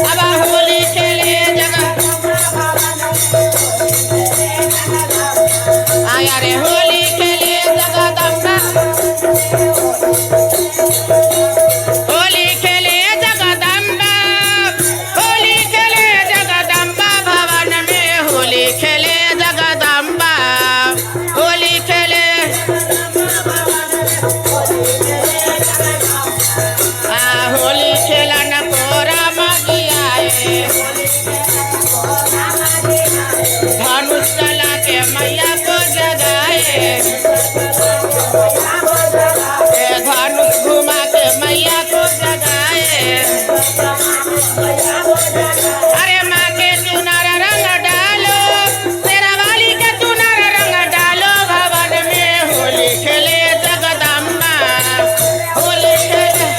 अब होली खेले आया रे होली खेले जगदम्बा होली खेले जगदम्बा होली खेले जगदम्बा भवन में होली खेले जगदम्बा होली खेले होली खेलन कोरा मगियाए धनुष चला के मैया को जगाए धनुष घुमा के मैया को जगाए अरे माँ के चुनर रंग डालो तेरा वाली के चुनर रंग डालो भवन में होली खेले जगदम्बा होली खेले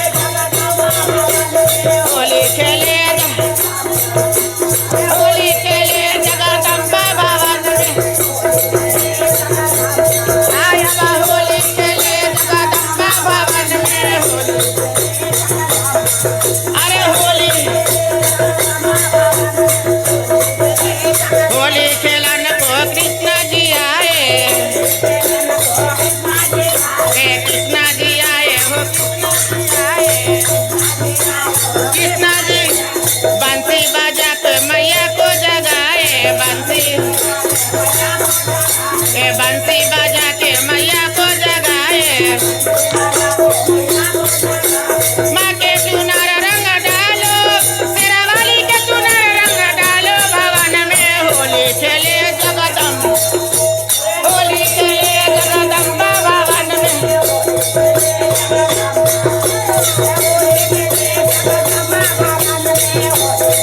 होली खेले होली खेले जगदम्बा भवन में आया होली खेले जगदम्बा भवन में होली अरे होली होली खेलन को कृष्ण जी आए कृष्ण जी आए हो कृष्ण जी बंसी बजा के मैया को जगाए बंसी बजा के मैया को जगाए माँ के चुनर रंग डालो तेरा वाली के चुनर रंग डालो भवन में होली खेले जगदम्बा होली खेले जगदम्बा भवन में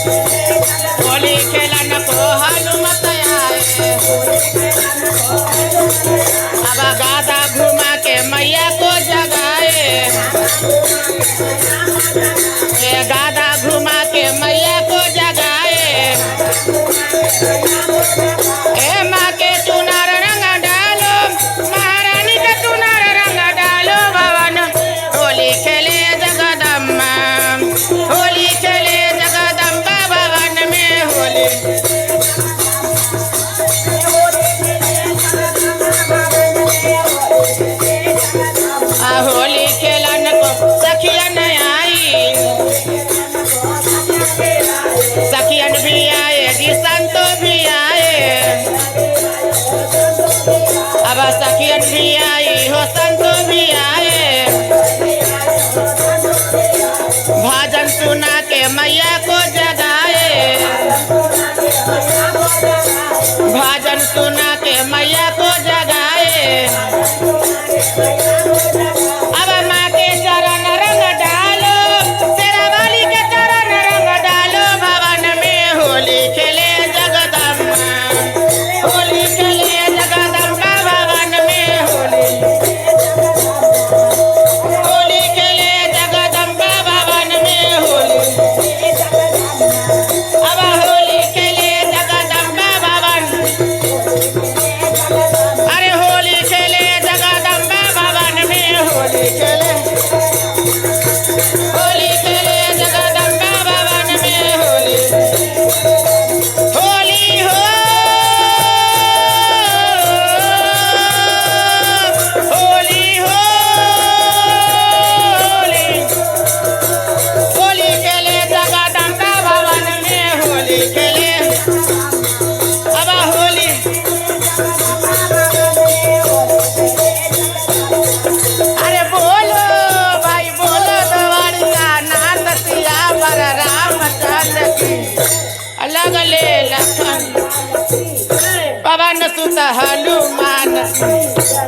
होली खेलन को हनुमत आए अब गादा घुमा के मैया को जगाए गादा घुमा के मैया को जगाए माँ के चुनर रंग डालो महारानी के चुनर रंग डालो भवन होली खेले जगदम्बा होली खेले जगदम्बा भवन में होली होली खेलन को सखियन आई सखियन भी आए जी संतो भी आए अब सखियन भी आई हो संतो भी आए भजन सुना के मैया को जगाए भजन सुना के मैया को जगाए अब माँ के चरण रंग डालो तेरा वाली के चरण रंग डालो भवन में होली खेले जगदम्बा होली खेले जगदम्बा भवन में होली खेले जगदम्बा भवन में होली अब होली खेले जगदम्बा भवन अरे होली खेले जगदम्बा भवन में होली खेले जगदम्बा भवन में होली होली हो होली हो होली खेले जगदम्बा भवन में होली खेले अब होली अरे बोलो भाई बोलो दवाड़िया नाथ सिया पर रामचंद्र की अलग ले लखन पवन सुत हनुमान